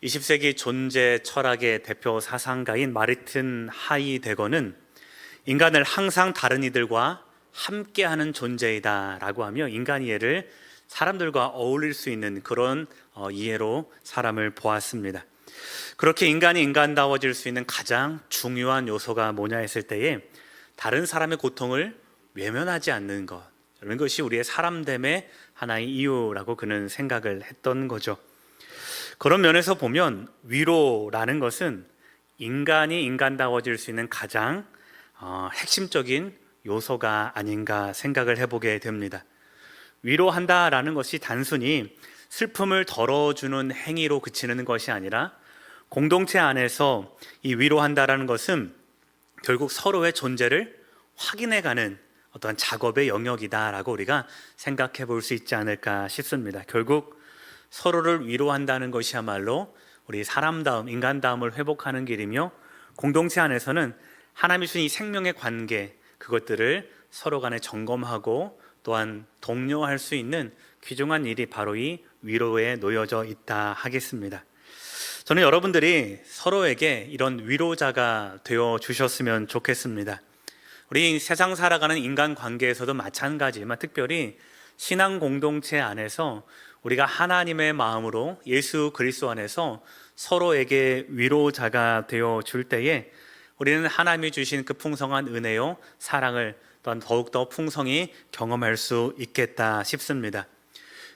20세기 존재 철학의 대표 사상가인 마르틴 하이데거는 인간을 항상 다른 이들과 함께하는 존재이다라고 하며 인간 이해를 사람들과 어울릴 수 있는 그런 이해로 사람을 보았습니다. 그렇게 인간이 인간다워질 수 있는 가장 중요한 요소가 뭐냐 했을 때에 다른 사람의 고통을 외면하지 않는 것, 이런 것이 우리의 사람됨의 하나의 이유라고 그는 생각을 했던 거죠. 그런 면에서 보면 위로라는 것은 인간이 인간다워질 수 있는 가장 핵심적인 요소가 아닌가 생각을 해보게 됩니다. 위로한다라는 것이 단순히 슬픔을 덜어주는 행위로 그치는 것이 아니라 공동체 안에서 이 위로한다라는 것은 결국 서로의 존재를 확인해가는 어떠한 작업의 영역이다라고 우리가 생각해 볼 수 있지 않을까 싶습니다. 결국 서로를 위로한다는 것이야말로 우리 사람다움, 인간다움을 회복하는 길이며 공동체 안에서는 하나님이 주신 이 생명의 관계, 그것들을 서로 간에 점검하고 또한 독려할 수 있는 귀중한 일이 바로 이 위로에 놓여져 있다 하겠습니다. 저는 여러분들이 서로에게 이런 위로자가 되어 주셨으면 좋겠습니다. 우리 세상 살아가는 인간 관계에서도 마찬가지지만 특별히 신앙 공동체 안에서 우리가 하나님의 마음으로 예수 그리스도 안에서 서로에게 위로자가 되어 줄 때에 우리는 하나님이 주신 그 풍성한 은혜요 사랑을 또한 더욱더 풍성히 경험할 수 있겠다 싶습니다.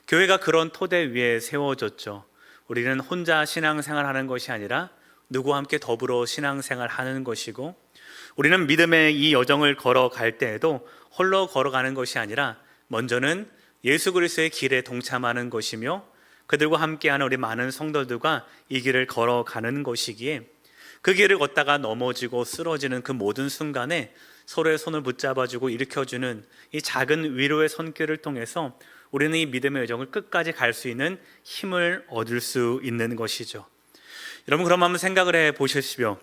교회가 그런 토대 위에 세워졌죠. 우리는 혼자 신앙생활 하는 것이 아니라 누구와 함께 더불어 신앙생활 하는 것이고, 우리는 믿음의 이 여정을 걸어갈 때에도 홀로 걸어가는 것이 아니라 먼저는 예수 그리스도의 길에 동참하는 것이며 그들과 함께하는 우리 많은 성도들과 이 길을 걸어가는 것이기에 그 길을 걷다가 넘어지고 쓰러지는 그 모든 순간에 서로의 손을 붙잡아주고 일으켜주는 이 작은 위로의 손길을 통해서 우리는 이 믿음의 여정을 끝까지 갈 수 있는 힘을 얻을 수 있는 것이죠. 여러분, 그럼 한번 생각을 해 보십시오.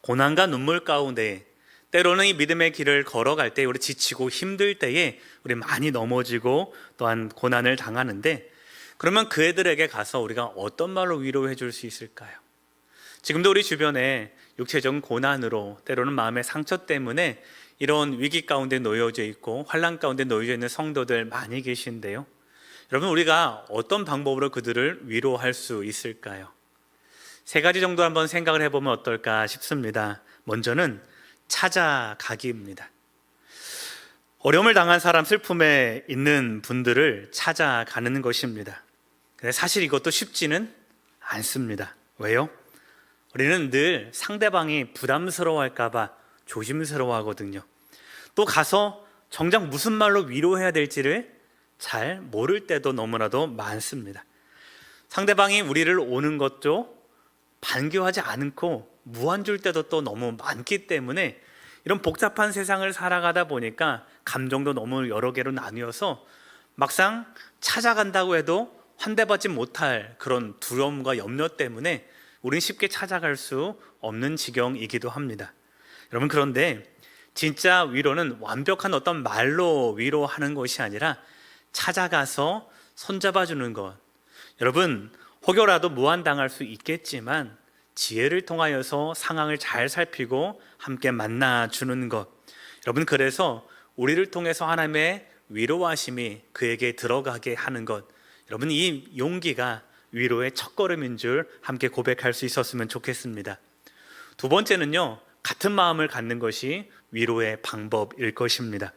고난과 눈물 가운데 때로는 이 믿음의 길을 걸어갈 때 우리 지치고 힘들 때에 우리 많이 넘어지고 또한 고난을 당하는데, 그러면 그 애들에게 가서 우리가 어떤 말로 위로해 줄 수 있을까요? 지금도 우리 주변에 육체적인 고난으로 때로는 마음의 상처 때문에 이런 위기 가운데 놓여져 있고 환난 가운데 놓여져 있는 성도들 많이 계신데요. 여러분, 우리가 어떤 방법으로 그들을 위로할 수 있을까요? 세 가지 정도 한번 생각을 해보면 어떨까 싶습니다. 먼저는 찾아가기입니다. 어려움을 당한 사람, 슬픔에 있는 분들을 찾아가는 것입니다. 근데 사실 이것도 쉽지는 않습니다. 왜요? 우리는 늘 상대방이 부담스러워할까봐 조심스러워하거든요. 또 가서 정작 무슨 말로 위로해야 될지를 잘 모를 때도 너무나도 많습니다. 상대방이 우리를 오는 것도 반겨하지 않고 무안줄 때도 또 너무 많기 때문에 이런 복잡한 세상을 살아가다 보니까 감정도 너무 여러 개로 나뉘어서 막상 찾아간다고 해도 환대받지 못할 그런 두려움과 염려 때문에 우리는 쉽게 찾아갈 수 없는 지경이기도 합니다. 여러분, 그런데 진짜 위로는 완벽한 어떤 말로 위로하는 것이 아니라 찾아가서 손잡아주는 것. 여러분, 혹여라도 무안당할 수 있겠지만 지혜를 통하여서 상황을 잘 살피고 함께 만나주는 것. 여러분, 그래서 우리를 통해서 하나님의 위로하심이 그에게 들어가게 하는 것. 여러분, 이 용기가 위로의 첫걸음인 줄 함께 고백할 수 있었으면 좋겠습니다. 두 번째는요, 같은 마음을 갖는 것이 위로의 방법일 것입니다.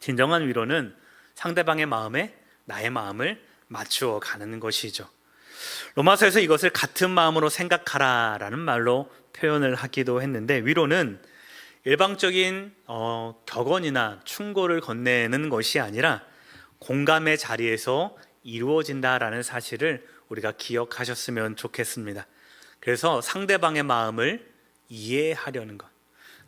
진정한 위로는 상대방의 마음에 나의 마음을 맞추어 가는 것이죠. 로마서에서 이것을 같은 마음으로 생각하라라는 말로 표현을 하기도 했는데, 위로는 일방적인 격언이나 충고를 건네는 것이 아니라 공감의 자리에서 이루어진다라는 사실을 우리가 기억하셨으면 좋겠습니다. 그래서 상대방의 마음을 이해하려는 것,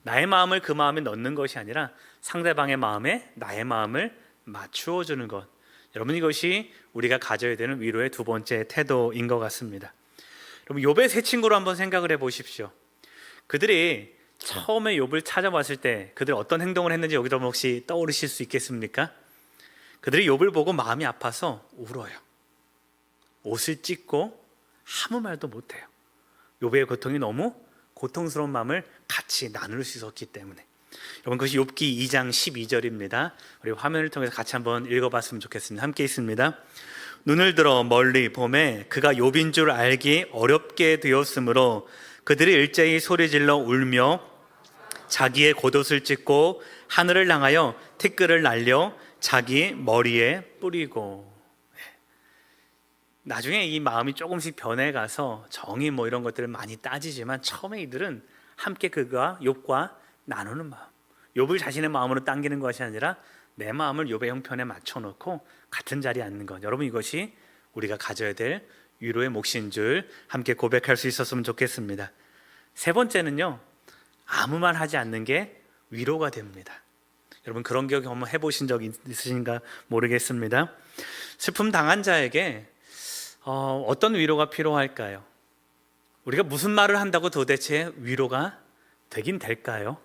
나의 마음을 그 마음에 넣는 것이 아니라 상대방의 마음에 나의 마음을 맞추어 주는 것. 여러분, 이것이 우리가 가져야 되는 위로의 두 번째 태도인 것 같습니다. 여러분, 욥의 세 친구로 한번 생각을 해 보십시오. 그들이 처음에 욥을 찾아왔을 때 그들이 어떤 행동을 했는지 여기서 혹시 떠오르실 수 있겠습니까? 그들이 욥을 보고 마음이 아파서 울어요. 옷을 찢고 아무 말도 못해요. 욥의 고통이 너무 고통스러운 마음을 같이 나눌 수 있었기 때문에. 여러분, 그것이 욥기 2장 12절입니다. 우리 화면을 통해서 같이 한번 읽어봤으면 좋겠습니다. 함께 있습니다. 눈을 들어 멀리 보매 그가 욥인 줄 알기 어렵게 되었으므로 그들이 일제히 소리질러 울며 자기의 겉옷을 찢고 하늘을 향하여 티끌을 날려 자기 머리에 뿌리고. 나중에 이 마음이 조금씩 변해가서 정의 뭐 이런 것들을 많이 따지지만 처음에 이들은 함께 그가 욥과 나누는 마음, 욥을 자신의 마음으로 당기는 것이 아니라 내 마음을 욥의 형편에 맞춰놓고 같은 자리에 앉는 것. 여러분, 이것이 우리가 가져야 될 위로의 몫인 줄 함께 고백할 수 있었으면 좋겠습니다. 세 번째는요, 아무 말 하지 않는 게 위로가 됩니다. 여러분, 그런 경험 해보신 적 있으신가 모르겠습니다. 슬픔 당한 자에게 어떤 위로가 필요할까요? 우리가 무슨 말을 한다고 도대체 위로가 되긴 될까요?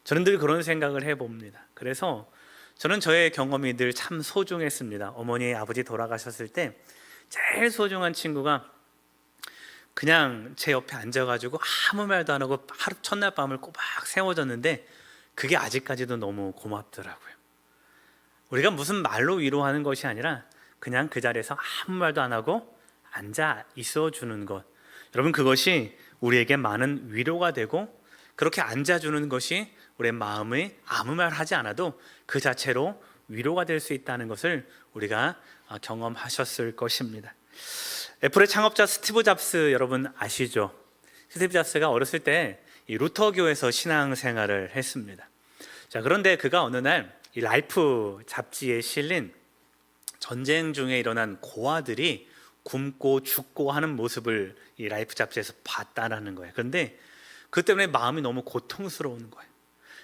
저는 늘 그런 생각을 해봅니다. 그래서 저는 저의 경험이 늘 참 소중했습니다. 어머니, 아버지 돌아가셨을 때 제일 소중한 친구가 그냥 제 옆에 앉아가지고 아무 말도 안 하고 하루 첫날 밤을 꼬박 세워졌는데 그게 아직까지도 너무 고맙더라고요. 우리가 무슨 말로 위로하는 것이 아니라 그냥 그 자리에서 아무 말도 안 하고 앉아 있어주는 것. 여러분, 그것이 우리에게 많은 위로가 되고 그렇게 앉아주는 것이 우리의 마음에 아무 말 하지 않아도 그 자체로 위로가 될 수 있다는 것을 우리가 경험하셨을 것입니다. 애플의 창업자 스티브 잡스 여러분 아시죠? 스티브 잡스가 어렸을 때 이 루터교에서 신앙생활을 했습니다. 자, 그런데 그가 어느 날 이 라이프 잡지에 실린 전쟁 중에 일어난 고아들이 굶고 죽고 하는 모습을 이 라이프 잡지에서 봤다라는 거예요. 그런데 그 때문에 마음이 너무 고통스러운 거예요.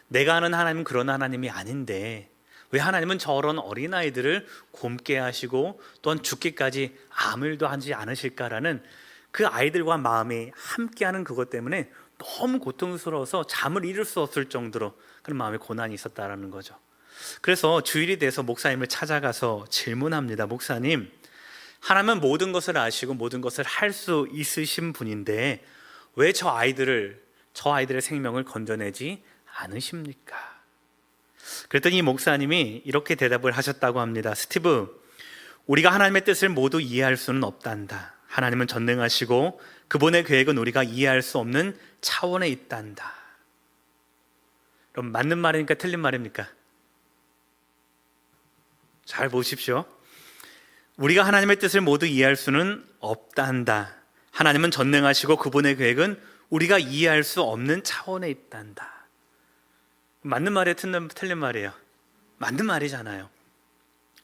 내가 아는 하나님은 그런 하나님이 아닌데 왜 하나님은 저런 어린아이들을 굶게 하시고 또한 죽기까지 아무 일도 하지 않으실까라는 그 아이들과 마음이 함께하는 그것 때문에 너무 고통스러워서 잠을 이룰 수 없을 정도로 그런 마음의 고난이 있었다라는 거죠. 그래서 주일이 돼서 목사님을 찾아가서 질문합니다. 목사님, 하나님은 모든 것을 아시고 모든 것을 할 수 있으신 분인데 왜 저 아이들의 생명을 건져내지 않으십니까? 그랬더니 이 목사님이 이렇게 대답을 하셨다고 합니다. 스티브, 우리가 하나님의 뜻을 모두 이해할 수는 없단다. 하나님은 전능하시고 그분의 계획은 우리가 이해할 수 없는 차원에 있단다. 그럼 맞는 말입니까? 틀린 말입니까? 잘 보십시오. 우리가 하나님의 뜻을 모두 이해할 수는 없단다. 하나님은 전능하시고 그분의 계획은 우리가 이해할 수 없는 차원에 있단다. 맞는 말이에요? 틀린 말이에요? 맞는 말이잖아요.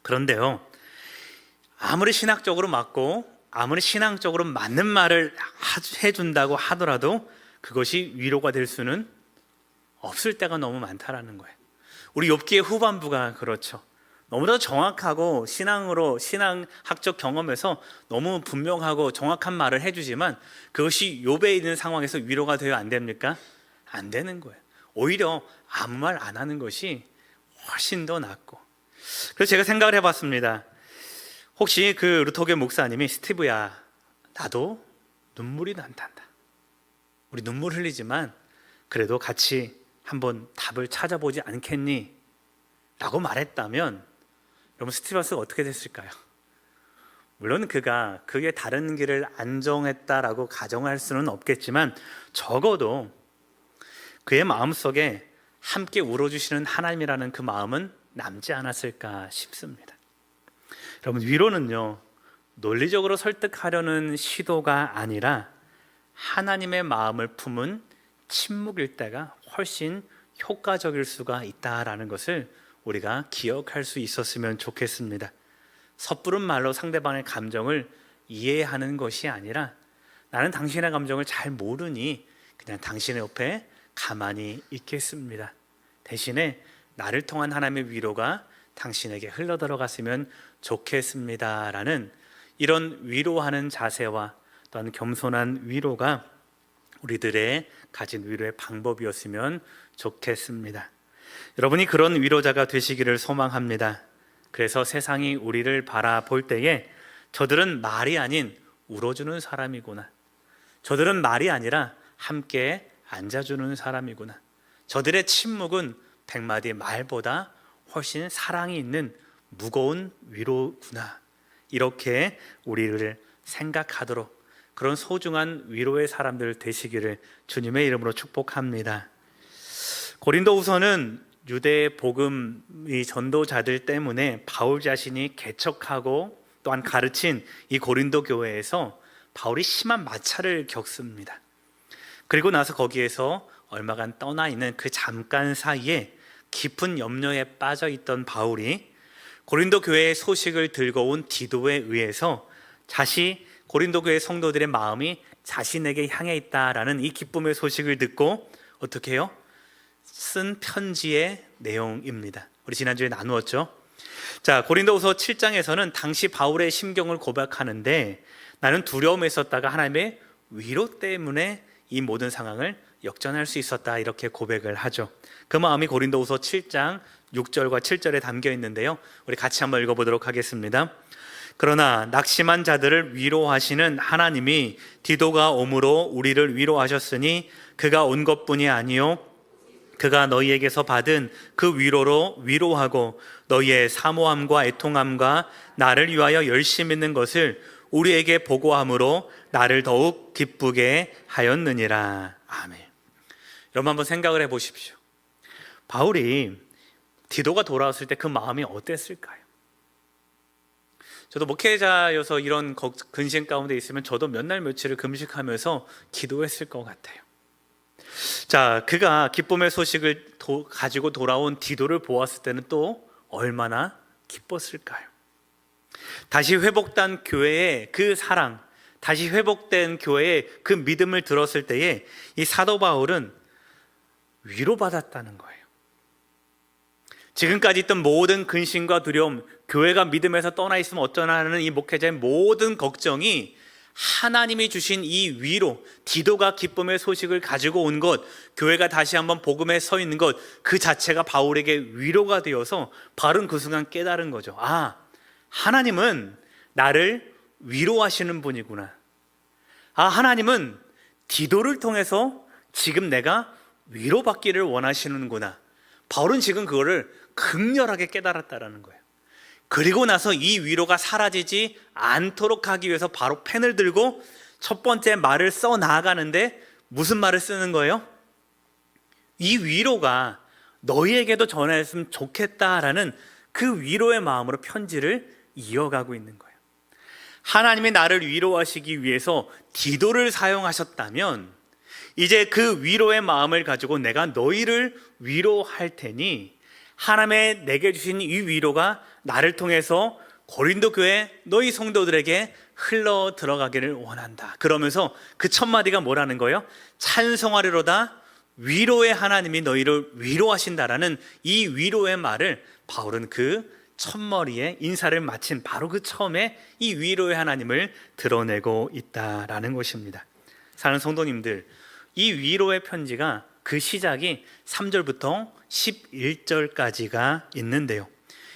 그런데요, 아무리 신학적으로 맞고 아무리 신앙적으로 맞는 말을 해준다고 하더라도 그것이 위로가 될 수는 없을 때가 너무 많다라는 거예요. 우리 욥기의 후반부가 그렇죠. 너무나 정확하고 신앙학적 경험에서 너무 분명하고 정확한 말을 해주지만 그것이 욥에 있는 상황에서 위로가 돼야 안 됩니까? 안 되는 거예요. 오히려 아무 말 안 하는 것이 훨씬 더 낫고. 그래서 제가 생각을 해봤습니다. 혹시 그 루터교 목사님이 스티브야, 나도 눈물이 난단다. 우리 눈물 흘리지만 그래도 같이 한번 답을 찾아보지 않겠니? 라고 말했다면 여러분, 스티브가 어떻게 됐을까요? 물론 그가 그게 다른 길을 안 정했다라고 가정할 수는 없겠지만 적어도 그의 마음속에 함께 울어주시는 하나님이라는 그 마음은 남지 않았을까 싶습니다. 여러분, 위로는요, 논리적으로 설득하려는 시도가 아니라 하나님의 마음을 품은 침묵일 때가 훨씬 효과적일 수가 있다라는 것을 우리가 기억할 수 있었으면 좋겠습니다. 섣부른 말로 상대방의 감정을 이해하는 것이 아니라 나는 당신의 감정을 잘 모르니 그냥 당신의 옆에 가만히 있겠습니다. 대신에 나를 통한 하나님의 위로가 당신에게 흘러들어갔으면 좋겠습니다 라는 이런 위로하는 자세와 또한 겸손한 위로가 우리들의 가진 위로의 방법이었으면 좋겠습니다. 여러분이 그런 위로자가 되시기를 소망합니다. 그래서 세상이 우리를 바라볼 때에 저들은 말이 아닌 울어주는 사람이구나. 저들은 말이 아니라 함께 앉아주는 사람이구나. 저들의 침묵은 100마디 말보다 훨씬 사랑이 있는 무거운 위로구나. 이렇게 우리를 생각하도록 그런 소중한 위로의 사람들 되시기를 주님의 이름으로 축복합니다. 고린도후서는 유대 복음의 전도자들 때문에 바울 자신이 개척하고 또한 가르친 이 고린도 교회에서 바울이 심한 마찰을 겪습니다. 그리고 나서 거기에서 얼마간 떠나 있는 그 잠깐 사이에 깊은 염려에 빠져 있던 바울이 고린도 교회의 소식을 들고 온 디도에 의해서 다시 고린도 교회 성도들의 마음이 자신에게 향해 있다라는 이 기쁨의 소식을 듣고 어떻게 해요? 쓴 편지의 내용입니다. 우리 지난주에 나누었죠. 자, 고린도후서 7장에서는 당시 바울의 심경을 고백하는데 나는 두려움에 있었다가 하나님의 위로 때문에 이 모든 상황을 역전할 수 있었다, 이렇게 고백을 하죠. 그 마음이 고린도후서 7장 6절과 7절에 담겨 있는데요, 우리 같이 한번 읽어보도록 하겠습니다. 그러나 낙심한 자들을 위로하시는 하나님이 디도가 오므로 우리를 위로하셨으니 그가 온 것뿐이 아니요 그가 너희에게서 받은 그 위로로 위로하고 너희의 사모함과 애통함과 나를 위하여 열심 있는 것을 우리에게 보고함으로 나를 더욱 기쁘게 하였느니라. 아멘. 여러분 한번 생각을 해보십시오. 바울이 디도가 돌아왔을 때 그 마음이 어땠을까요? 저도 목회자여서 이런 근심 가운데 있으면 저도 몇 날 며칠을 금식하면서 기도했을 것 같아요. 자, 그가 기쁨의 소식을 가지고 돌아온 디도를 보았을 때는 또 얼마나 기뻤을까요? 다시 회복된 교회의 그 사랑, 다시 회복된 교회의 그 믿음을 들었을 때에 이 사도 바울은 위로받았다는 거예요. 지금까지 있던 모든 근심과 두려움, 교회가 믿음에서 떠나 있으면 어쩌나 하는 이 목회자의 모든 걱정이 하나님이 주신 이 위로, 디도가 기쁨의 소식을 가지고 온 것, 교회가 다시 한번 복음에 서 있는 것, 그 자체가 바울에게 위로가 되어서 바울은 그 순간 깨달은 거죠. 아, 하나님은 나를 위로하시는 분이구나. 아, 하나님은 디도를 통해서 지금 내가 위로받기를 원하시는구나. 바울은 지금 그거를 극렬하게 깨달았다라는 거예요. 그리고 나서 이 위로가 사라지지 않도록 하기 위해서 바로 펜을 들고 첫 번째 말을 써 나아가는데 무슨 말을 쓰는 거예요? 이 위로가 너희에게도 전했으면 좋겠다라는 그 위로의 마음으로 편지를 이어가고 있는 거예요. 하나님이 나를 위로하시기 위해서 디도를 사용하셨다면 이제 그 위로의 마음을 가지고 내가 너희를 위로할 테니 하나님의 내게 주신 이 위로가 나를 통해서 고린도 교회 너희 성도들에게 흘러 들어가기를 원한다. 그러면서 그 첫 마디가 뭐라는 거예요? 찬송하리로다. 위로의 하나님이 너희를 위로하신다라는 이 위로의 말을 바울은 그 첫머리에 인사를 마친 바로 그 처음에 이 위로의 하나님을 드러내고 있다라는 것입니다. 사랑하는 성도님들, 이 위로의 편지가 그 시작이 3절부터 11절까지가 있는데요,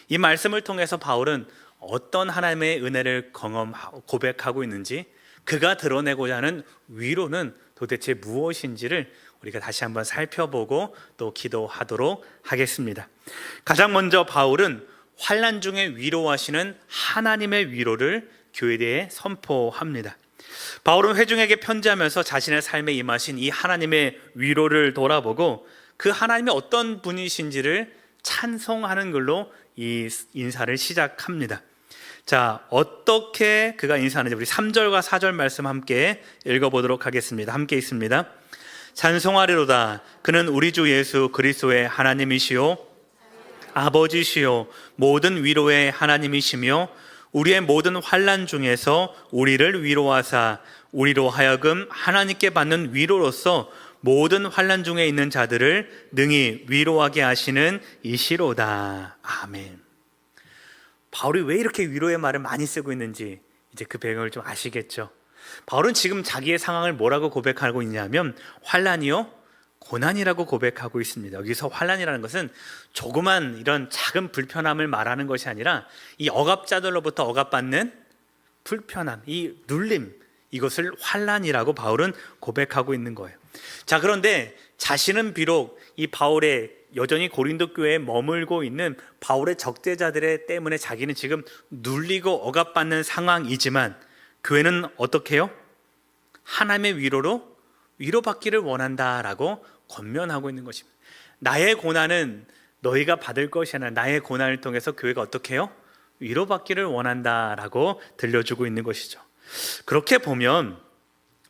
이 말씀을 통해서 바울은 어떤 하나님의 은혜를 경험하고 고백하고 있는지, 그가 드러내고자 하는 위로는 도대체 무엇인지를 우리가 다시 한번 살펴보고 또 기도하도록 하겠습니다. 가장 먼저 바울은 환난 중에 위로하시는 하나님의 위로를 교회에 선포합니다. 바울은 회중에게 편지하면서 자신의 삶에 임하신 이 하나님의 위로를 돌아보고 그 하나님이 어떤 분이신지를 찬송하는 글로 이 인사를 시작합니다. 자, 어떻게 그가 인사하는지 우리 3절과 4절 말씀 함께 읽어보도록 하겠습니다. 함께 있습니다. 찬송하리로다. 그는 우리 주 예수 그리스도의 하나님이시요 아버지시요 모든 위로의 하나님이시며 우리의 모든 환난 중에서 우리를 위로하사 우리로 하여금 하나님께 받는 위로로서 모든 환난 중에 있는 자들을 능히 위로하게 하시는 이시로다. 아멘. 바울이 왜 이렇게 위로의 말을 많이 쓰고 있는지 이제 그 배경을 좀 아시겠죠? 바울은 지금 자기의 상황을 뭐라고 고백하고 있냐면 환난이요 고난이라고 고백하고 있습니다. 여기서 환난이라는 것은 조그만 이런 작은 불편함을 말하는 것이 아니라 이 억압자들로부터 억압받는 불편함, 이 눌림, 이것을 환난이라고 바울은 고백하고 있는 거예요. 자, 그런데 자신은 비록 이 바울의 여전히 고린도 교회에 머물고 있는 바울의 적대자들 때문에 자기는 지금 눌리고 억압받는 상황이지만 교회는 어떻게 해요? 하나님의 위로로 위로받기를 원한다라고 권면하고 있는 것입니다. 나의 고난은 너희가 받을 것이 아니라 나의 고난을 통해서 교회가 어떻게 해요? 위로받기를 원한다라고 들려주고 있는 것이죠. 그렇게 보면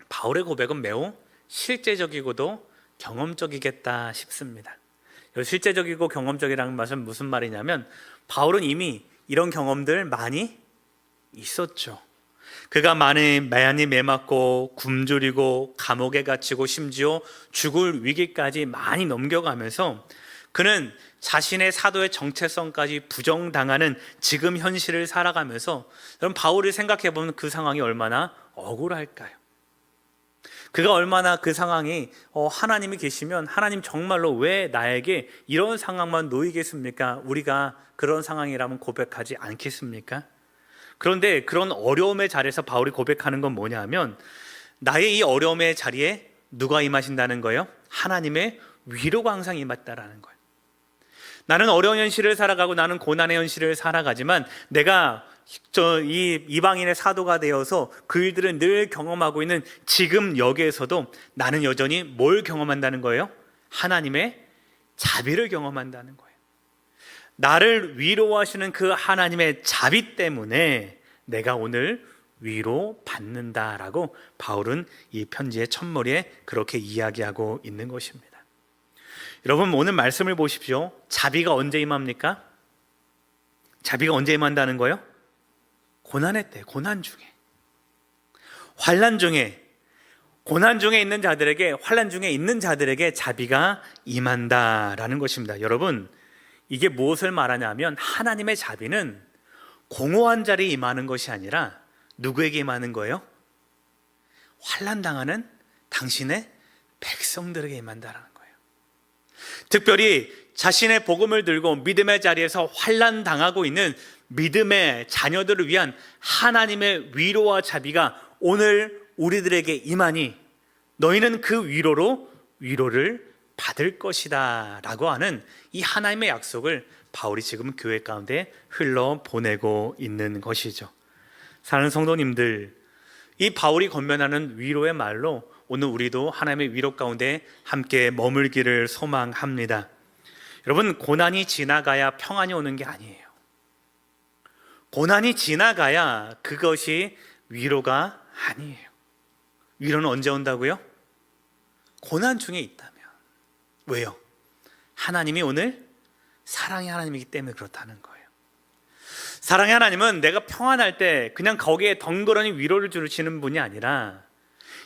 바울의 고백은 매우 실제적이고도 경험적이겠다 싶습니다. 실제적이고 경험적이라는 것은 무슨 말이냐면 바울은 이미 이런 경험들 많이 있었죠. 그가 많이 매맞고 굶주리고 감옥에 갇히고 심지어 죽을 위기까지 많이 넘겨가면서 그는 자신의 사도의 정체성까지 부정당하는 지금 현실을 살아가면서 여러분, 바울을 생각해 보면 그 상황이 얼마나 억울할까요? 그가 얼마나 그 상황이 하나님이 계시면 하나님 정말로 왜 나에게 이런 상황만 놓이겠습니까? 우리가 그런 상황이라면 고백하지 않겠습니까? 그런데 그런 어려움의 자리에서 바울이 고백하는 건 뭐냐면 나의 이 어려움의 자리에 누가 임하신다는 거예요? 하나님의 위로가 항상 임했다라는 거예요. 나는 어려운 현실을 살아가고 나는 고난의 현실을 살아가지만 내가 이 이방인의 사도가 되어서 그 일들을 늘 경험하고 있는 지금 여기에서도 나는 여전히 뭘 경험한다는 거예요? 하나님의 자비를 경험한다는 거예요. 나를 위로하시는 그 하나님의 자비 때문에 내가 오늘 위로받는다라고 바울은 이 편지의 첫머리에 그렇게 이야기하고 있는 것입니다. 여러분, 오늘 말씀을 보십시오. 자비가 언제 임합니까? 자비가 언제 임한다는 거예요? 고난의 때, 고난 중에, 환난 중에, 고난 중에 있는 자들에게, 환난 중에 있는 자들에게 자비가 임한다라는 것입니다. 여러분, 이게 무엇을 말하냐면 하나님의 자비는 공허한 자리에 임하는 것이 아니라 누구에게 임하는 거예요? 환난 당하는 당신의 백성들에게 임한다라는 거예요. 특별히 자신의 복음을 들고 믿음의 자리에서 환난 당하고 있는 믿음의 자녀들을 위한 하나님의 위로와 자비가 오늘 우리들에게 임하니 너희는 그 위로로 위로를 받을 것이다 라고 하는 이 하나님의 약속을 바울이 지금 교회 가운데 흘러보내고 있는 것이죠. 사랑하는 성도님들, 이 바울이 권면하는 위로의 말로 오늘 우리도 하나님의 위로 가운데 함께 머물기를 소망합니다. 여러분, 고난이 지나가야 평안이 오는 게 아니에요. 고난이 지나가야 그것이 위로가 아니에요. 위로는 언제 온다고요? 고난 중에 있다면. 왜요? 하나님이 오늘 사랑의 하나님이기 때문에 그렇다는 거예요. 사랑의 하나님은 내가 평안할 때 그냥 거기에 덩그러니 위로를 주시는 분이 아니라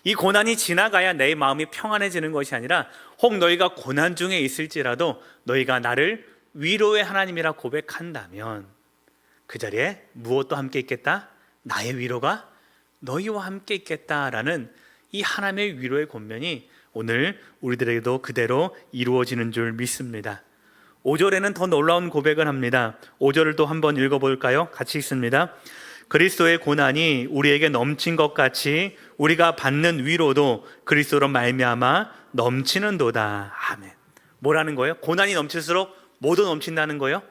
이 고난이 지나가야 내 마음이 평안해지는 것이 아니라 혹 너희가 고난 중에 있을지라도 너희가 나를 위로의 하나님이라 고백한다면 그 자리에 무엇도 함께 있겠다? 나의 위로가 너희와 함께 있겠다라는 이 하나님의 위로의 권면이 오늘 우리들에게도 그대로 이루어지는 줄 믿습니다. 5절에는 더 놀라운 고백을 합니다. 5절을 또 한번 읽어볼까요? 같이 읽습니다. 그리스도의 고난이 우리에게 넘친 것 같이 우리가 받는 위로도 그리스도로 말미암아 넘치는도다. 아멘. 뭐라는 거예요? 고난이 넘칠수록 뭐도 넘친다는 거예요?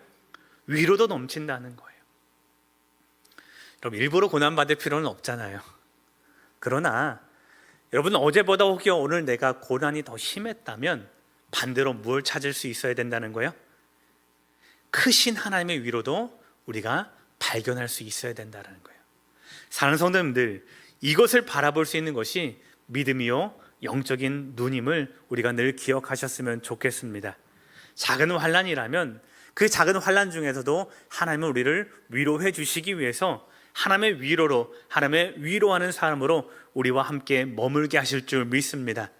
위로도 넘친다는 거예요. 여러분, 일부러 고난 받을 필요는 없잖아요. 그러나 여러분, 어제보다 혹여 오늘 내가 고난이 더 심했다면 반대로 뭘 찾을 수 있어야 된다는 거예요? 크신 하나님의 위로도 우리가 발견할 수 있어야 된다는 거예요. 사랑하는 성도님들, 이것을 바라볼 수 있는 것이 믿음이요 영적인 눈임을 우리가 늘 기억하셨으면 좋겠습니다. 작은 환난이라면 그 작은 환난 중에서도 하나님은 우리를 위로해 주시기 위해서 하나님의 위로로, 하나님의 위로하는 사람으로 우리와 함께 머물게 하실 줄 믿습니다.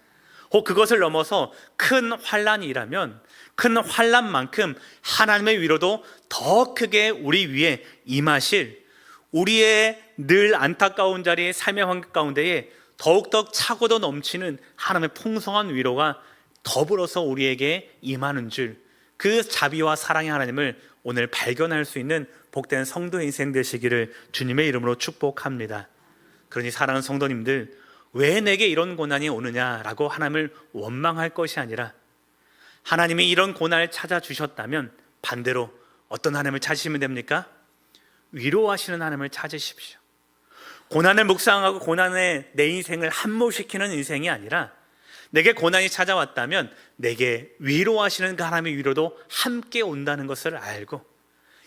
혹 그것을 넘어서 큰 환난이라면 큰 환난만큼 하나님의 위로도 더 크게 우리 위에 임하실, 우리의 늘 안타까운 자리의 삶의 환경 가운데에 더욱더 차고도 넘치는 하나님의 풍성한 위로가 더불어서 우리에게 임하는 줄, 그 자비와 사랑의 하나님을 오늘 발견할 수 있는 복된 성도 인생 되시기를 주님의 이름으로 축복합니다. 그러니 사랑하는 성도님들, 왜 내게 이런 고난이 오느냐라고 하나님을 원망할 것이 아니라 하나님이 이런 고난을 찾아주셨다면 반대로 어떤 하나님을 찾으시면 됩니까? 위로하시는 하나님을 찾으십시오. 고난을 묵상하고 고난에 내 인생을 함몰시키는 인생이 아니라 내게 고난이 찾아왔다면 내게 위로하시는 그 하나님의 위로도 함께 온다는 것을 알고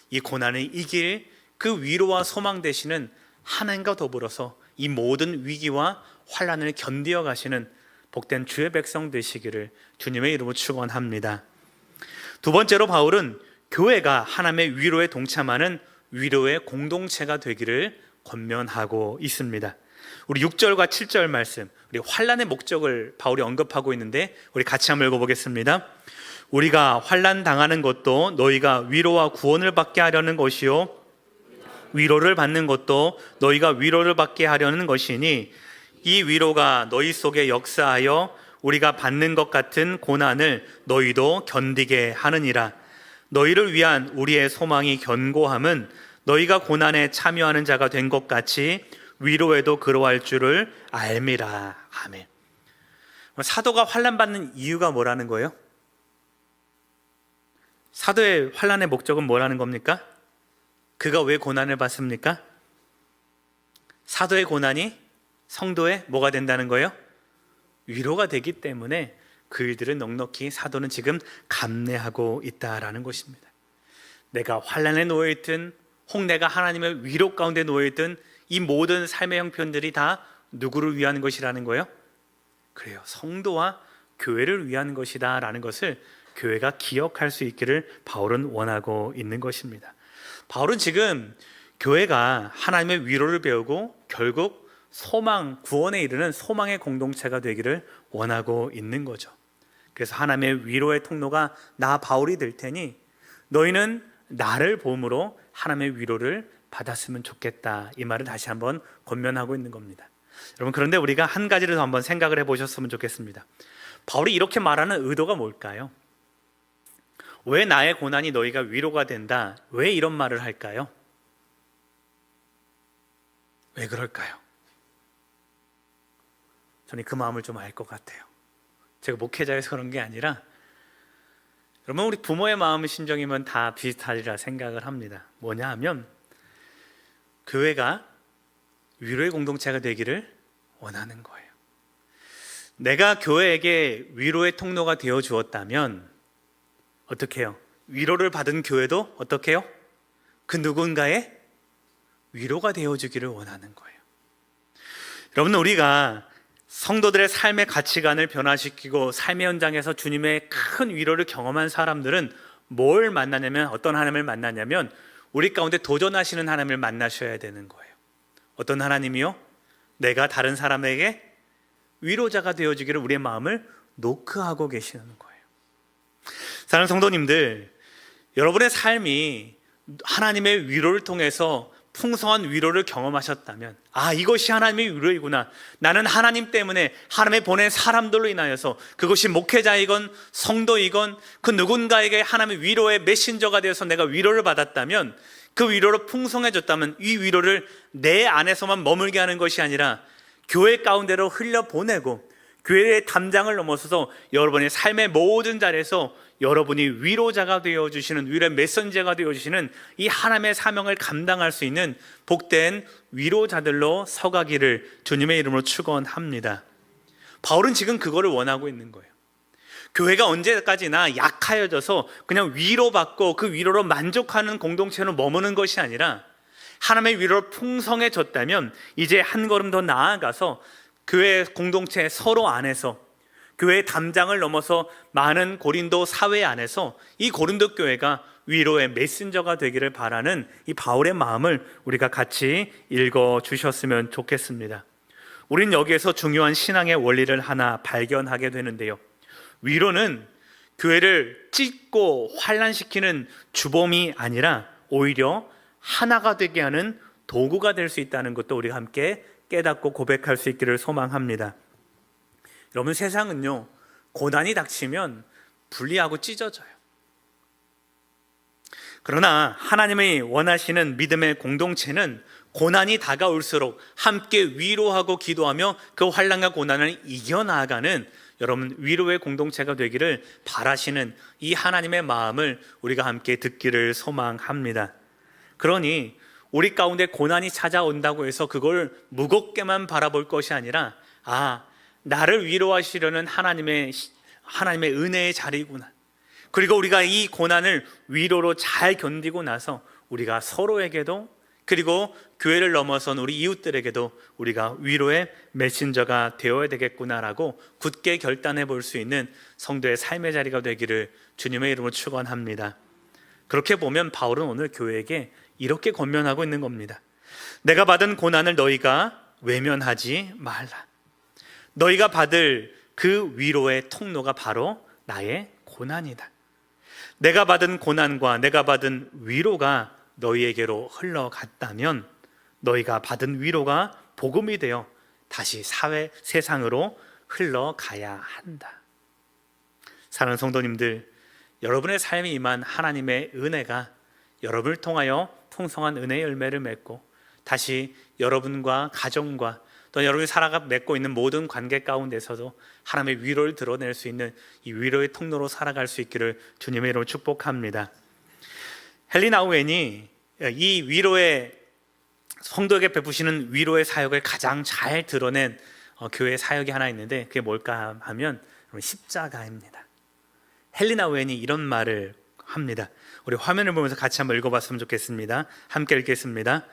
이 고난을 이길 그 위로와 소망 되시는 하나님과 더불어서 이 모든 위기와 환난을 견디어 가시는 복된 주의 백성 되시기를 주님의 이름으로 축원합니다. 두 번째로 바울은 교회가 하나님의 위로에 동참하는 위로의 공동체가 되기를 권면하고 있습니다. 우리 6절과 7절 말씀, 우리 환난의 목적을 바울이 언급하고 있는데 우리 같이 한번 읽어보겠습니다. 우리가 환난 당하는 것도 너희가 위로와 구원을 받게 하려는 것이요 위로를 받는 것도 너희가 위로를 받게 하려는 것이니 이 위로가 너희 속에 역사하여 우리가 받는 것 같은 고난을 너희도 견디게 하느니라. 너희를 위한 우리의 소망이 견고함은 너희가 고난에 참여하는 자가 된 것 같이 위로에도 그러할 줄을 알미라. 아멘. 사도가 환난 받는 이유가 뭐라는 거예요? 사도의 환난의 목적은 뭐라는 겁니까? 그가 왜 고난을 받습니까? 사도의 고난이 성도의 뭐가 된다는 거예요? 위로가 되기 때문에 그 일들을 넉넉히 사도는 지금 감내하고 있다라는 것입니다. 내가 환난에 놓여있든 혹 내가 하나님의 위로 가운데 놓여있든 이 모든 삶의 형편들이 다 누구를 위한 것이라는 거예요? 그래요, 성도와 교회를 위한 것이다 라는 것을 교회가 기억할 수 있기를 바울은 원하고 있는 것입니다. 바울은 지금 교회가 하나님의 위로를 배우고 결국 소망, 구원에 이르는 소망의 공동체가 되기를 원하고 있는 거죠. 그래서 하나님의 위로의 통로가 나 바울이 될 테니 너희는 나를 보므로 하나님의 위로를 받았으면 좋겠다, 이 말을 다시 한번 권면하고 있는 겁니다. 여러분, 그런데 우리가 한 가지를 더 한번 생각을 해보셨으면 좋겠습니다. 바울이 이렇게 말하는 의도가 뭘까요? 왜 나의 고난이 너희가 위로가 된다, 왜 이런 말을 할까요? 왜 그럴까요? 저는 그 마음을 좀 알 것 같아요. 제가 목회자여서 그런 게 아니라 여러분, 우리 부모의 마음 심정이면 다 비슷하리라 생각을 합니다. 뭐냐 하면 교회가 위로의 공동체가 되기를 원하는 거예요. 내가 교회에게 위로의 통로가 되어 주었다면 어떻게 해요? 위로를 받은 교회도 어떻게 해요? 그 누군가의 위로가 되어 주기를 원하는 거예요. 여러분, 우리가 성도들의 삶의 가치관을 변화시키고 삶의 현장에서 주님의 큰 위로를 경험한 사람들은 뭘 만나냐면, 어떤 하나님을 만나냐면 우리 가운데 도전하시는 하나님을 만나셔야 되는 거예요. 어떤 하나님이요? 내가 다른 사람에게 위로자가 되어주기를 우리의 마음을 노크하고 계시는 거예요. 사랑하는 성도님들, 여러분의 삶이 하나님의 위로를 통해서 풍성한 위로를 경험하셨다면, 아, 이것이 하나님의 위로이구나, 나는 하나님 때문에 하나님의 보낸 사람들로 인하여서, 그것이 목회자이건 성도이건 그 누군가에게 하나님의 위로의 메신저가 되어서 내가 위로를 받았다면, 그 위로로 풍성해졌다면 이 위로를 내 안에서만 머물게 하는 것이 아니라 교회 가운데로 흘려보내고 교회의 담장을 넘어서서 여러분의 삶의 모든 자리에서 여러분이 위로자가 되어주시는, 위로의 메신저가 되어주시는 이 하나님의 사명을 감당할 수 있는 복된 위로자들로 서가기를 주님의 이름으로 축원합니다. 바울은 지금 그거를 원하고 있는 거예요. 교회가 언제까지나 약하여져서 그냥 위로받고 그 위로로 만족하는 공동체로 머무는 것이 아니라 하나님의 위로로 풍성해졌다면 이제 한 걸음 더 나아가서 교회 공동체 서로 안에서, 교회의 담장을 넘어서 많은 고린도 사회 안에서 이 고린도 교회가 위로의 메신저가 되기를 바라는 이 바울의 마음을 우리가 같이 읽어주셨으면 좋겠습니다. 우린 여기에서 중요한 신앙의 원리를 하나 발견하게 되는데요, 위로는 교회를 찢고 환난시키는 주범이 아니라 오히려 하나가 되게 하는 도구가 될 수 있다는 것도 우리가 함께 깨닫고 고백할 수 있기를 소망합니다. 여러분, 세상은요, 고난이 닥치면 분리하고 찢어져요. 그러나 하나님이 원하시는 믿음의 공동체는 고난이 다가올수록 함께 위로하고 기도하며 그 환난과 고난을 이겨나가는 여러분 위로의 공동체가 되기를 바라시는 이 하나님의 마음을 우리가 함께 듣기를 소망합니다. 그러니 우리 가운데 고난이 찾아온다고 해서 그걸 무겁게만 바라볼 것이 아니라 나를 위로하시려는 하나님의 은혜의 자리구나. 그리고 우리가 이 고난을 위로로 잘 견디고 나서 우리가 서로에게도 그리고 교회를 넘어선 우리 이웃들에게도 우리가 위로의 메신저가 되어야 되겠구나라고 굳게 결단해 볼 수 있는 성도의 삶의 자리가 되기를 주님의 이름으로 축원합니다. 그렇게 보면 바울은 오늘 교회에게 이렇게 권면하고 있는 겁니다. 내가 받은 고난을 너희가 외면하지 말라. 너희가 받을 그 위로의 통로가 바로 나의 고난이다. 내가 받은 고난과 내가 받은 위로가 너희에게로 흘러갔다면 너희가 받은 위로가 복음이 되어 다시 세상으로 흘러가야 한다. 사랑하는 성도님들, 여러분의 삶에 임한 하나님의 은혜가 여러분을 통하여 풍성한 은혜의 열매를 맺고 다시 여러분과 가정과 또 여러분이 살아가 맺고 있는 모든 관계 가운데서도 하나님의 위로를 드러낼 수 있는 이 위로의 통로로 살아갈 수 있기를 주님의 이름으로 축복합니다. 헨리 나우엔이 이 위로의 성도에게 베푸시는 위로의 사역을 가장 잘 드러낸 교회 사역이 하나 있는데 그게 뭘까 하면 십자가입니다. 헨리 나우엔이 이런 말을 합니다. 우리 화면을 보면서 같이 한번 읽어봤으면 좋겠습니다. 함께 읽겠습니다.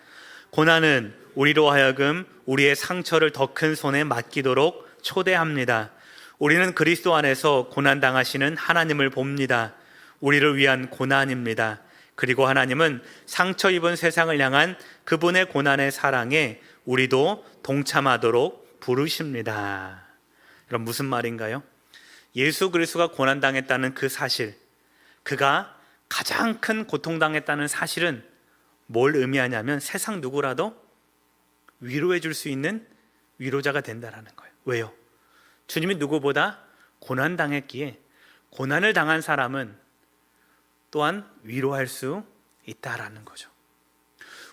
고난은 우리로 하여금 우리의 상처를 더 큰 손에 맡기도록 초대합니다. 우리는 그리스도 안에서 고난당하시는 하나님을 봅니다. 우리를 위한 고난입니다. 그리고 하나님은 상처 입은 세상을 향한 그분의 고난의 사랑에 우리도 동참하도록 부르십니다. 그럼 무슨 말인가요? 예수 그리스도가 고난당했다는 그 사실, 그가 가장 큰 고통당했다는 사실은 뭘 의미하냐면 세상 누구라도 위로해 줄 수 있는 위로자가 된다는 거예요. 왜요? 주님이 누구보다 고난당했기에 고난을 당한 사람은 또한 위로할 수 있다라는 거죠.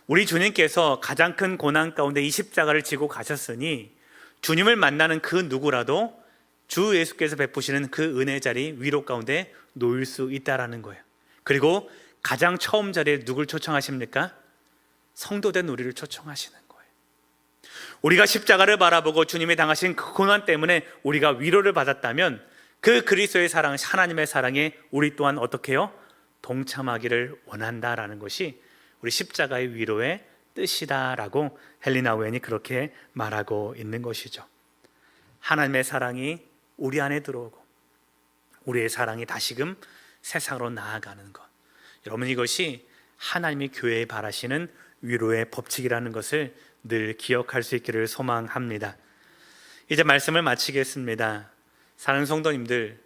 우리 주님께서 가장 큰 고난 가운데 이 십자가를 지고 가셨으니 주님을 만나는 그 누구라도 주 예수께서 베푸시는 그 은혜 자리 위로 가운데 놓일 수 있다라는 거예요. 그리고 가장 처음 자리에 누굴 초청하십니까? 성도된 우리를 초청하시는 거예요. 우리가 십자가를 바라보고 주님이 당하신 그 고난 때문에 우리가 위로를 받았다면 그 그리스도의 사랑, 하나님의 사랑에 우리 또한 어떻게 해요? 동참하기를 원한다라는 것이 우리 십자가의 위로의 뜻이다라고 헨리 나우엔이 그렇게 말하고 있는 것이죠. 하나님의 사랑이 우리 안에 들어오고 우리의 사랑이 다시금 세상으로 나아가는 것, 여러분 이것이 하나님이 교회에 바라시는 위로의 법칙이라는 것을 늘 기억할 수 있기를 소망합니다. 이제 말씀을 마치겠습니다. 사랑하는 성도님들,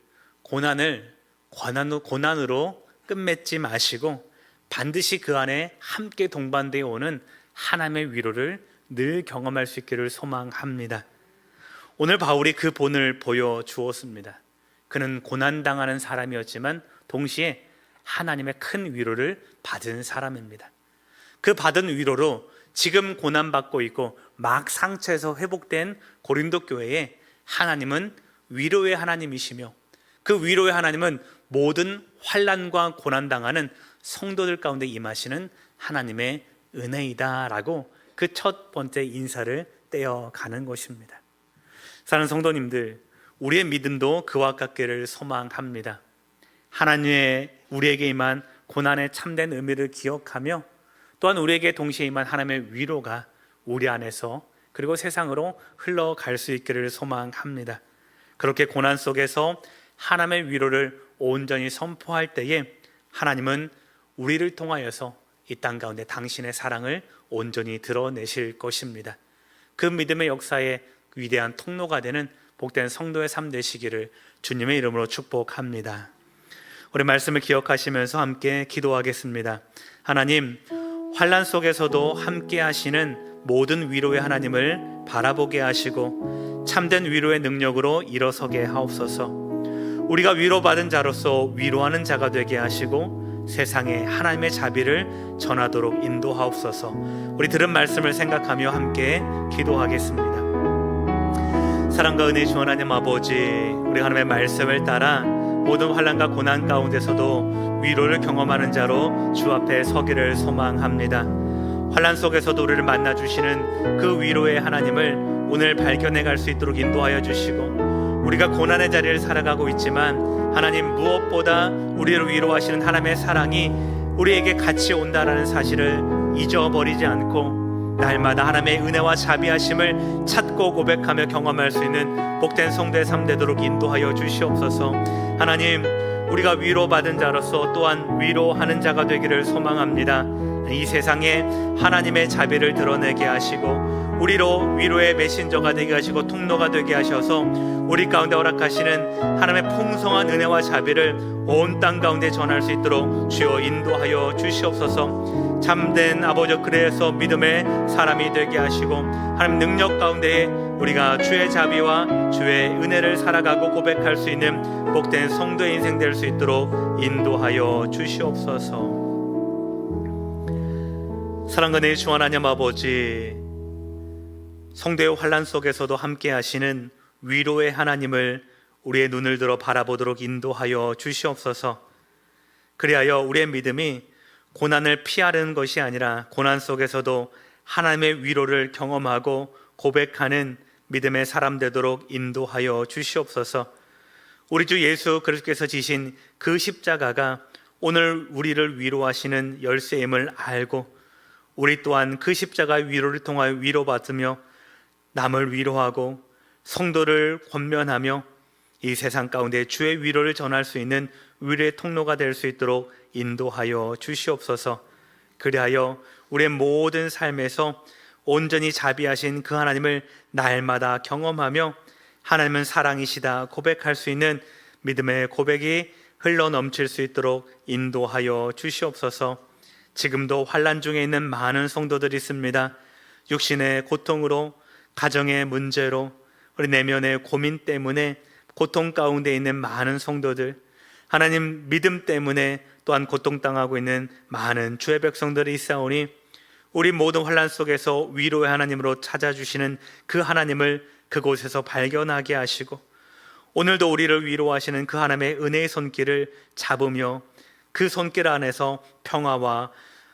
고난을 고난으로 끝맺지 마시고 반드시 그 안에 함께 동반되어 오는 하나님의 위로를 늘 경험할 수 있기를 소망합니다. 오늘 바울이 그 본을 보여주었습니다. 그는 고난당하는 사람이었지만 동시에 하나님의 큰 위로를 받은 사람입니다. 그 받은 위로로 지금 고난받고 있고 막 상처에서 회복된 고린도 교회에 하나님은 위로의 하나님이시며 그 위로의 하나님은 모든 환난과 고난당하는 성도들 가운데 임하시는 하나님의 은혜이다라고 그 첫 번째 인사를 떼어가는 것입니다. 사랑하는 성도님들, 우리의 믿음도 그와 같기를 소망합니다. 하나님의 우리에게 임한 고난의 참된 의미를 기억하며 또한 우리에게 동시에 임한 하나님의 위로가 우리 안에서 그리고 세상으로 흘러갈 수 있기를 소망합니다. 그렇게 고난 속에서 하나님의 위로를 온전히 선포할 때에 하나님은 우리를 통하여서 이 땅 가운데 당신의 사랑을 온전히 드러내실 것입니다. 그 믿음의 역사의 위대한 통로가 되는 복된 성도의 삶 되시기를 주님의 이름으로 축복합니다. 우리 말씀을 기억하시면서 함께 기도하겠습니다. 하나님, 환난 속에서도 함께 하시는 모든 위로의 하나님을 바라보게 하시고 참된 위로의 능력으로 일어서게 하옵소서. 우리가 위로받은 자로서 위로하는 자가 되게 하시고 세상에 하나님의 자비를 전하도록 인도하옵소서. 우리 들은 말씀을 생각하며 함께 기도하겠습니다. 사랑과 은혜 주 하나님 아버지, 우리 하나님의 말씀을 따라 모든 환난과 고난 가운데서도 위로를 경험하는 자로 주 앞에 서기를 소망합니다. 환난 속에서도 우리를 만나주시는 그 위로의 하나님을 오늘 발견해 갈 수 있도록 인도하여 주시고, 우리가 고난의 자리를 살아가고 있지만 하나님 무엇보다 우리를 위로하시는 하나님의 사랑이 우리에게 같이 온다라는 사실을 잊어버리지 않고 날마다 하나님의 은혜와 자비하심을 찾고 고백하며 경험할 수 있는 복된 성도의 삶 되도록 인도하여 주시옵소서. 하나님, 우리가 위로받은 자로서 또한 위로하는 자가 되기를 소망합니다. 이 세상에 하나님의 자비를 드러내게 하시고 우리로 위로의 메신저가 되게 하시고 통로가 되게 하셔서 우리 가운데 허락하시는 하나님의 풍성한 은혜와 자비를 온 땅 가운데 전할 수 있도록 주여 인도하여 주시옵소서. 참된 아버지, 그래서 믿음의 사람이 되게 하시고 하나님 능력 가운데 우리가 주의 자비와 주의 은혜를 살아가고 고백할 수 있는 복된 성도의 인생 될 수 있도록 인도하여 주시옵소서. 사랑과 내 주 하나님 아버지, 성도의 환난 속에서도 함께 하시는 위로의 하나님을 우리의 눈을 들어 바라보도록 인도하여 주시옵소서. 그리하여 우리의 믿음이 고난을 피하는 것이 아니라 고난 속에서도 하나님의 위로를 경험하고 고백하는 믿음의 사람 되도록 인도하여 주시옵소서. 우리 주 예수 그리스도께서 지신 그 십자가가 오늘 우리를 위로하시는 열쇠임을 알고 우리 또한 그 십자가 위로를 통하여 위로받으며 남을 위로하고 성도를 권면하며 이 세상 가운데 주의 위로를 전할 수 있는 위로의 통로가 될 수 있도록 인도하여 주시옵소서. 그리하여 우리의 모든 삶에서 온전히 자비하신 그 하나님을 날마다 경험하며 하나님은 사랑이시다 고백할 수 있는 믿음의 고백이 흘러넘칠 수 있도록 인도하여 주시옵소서. 지금도 환난 중에 있는 많은 성도들이 있습니다. 육신의 고통으로, 가정의 문제로, 우리 내면의 고민 때문에 고통 가운데 있는 많은 성도들, 하나님 믿음 때문에 또한 고통당하고 있는 많은 주의 백성들이 있사오니 우리 모든 환난 속에서 위로의 하나님으로 찾아주시는 그 하나님을 그곳에서 발견하게 하시고 오늘도 우리를 위로하시는 그 하나님의 은혜의 손길을 잡으며 그 손길 안에서 평화와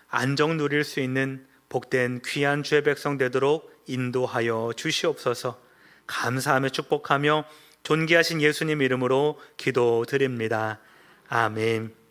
안정 누릴 수 있는 복된 귀한 주의 백성 되도록 인도하여 주시옵소서. 감사하며 축복하며 존귀하신 예수님 이름으로 기도드립니다. 아멘.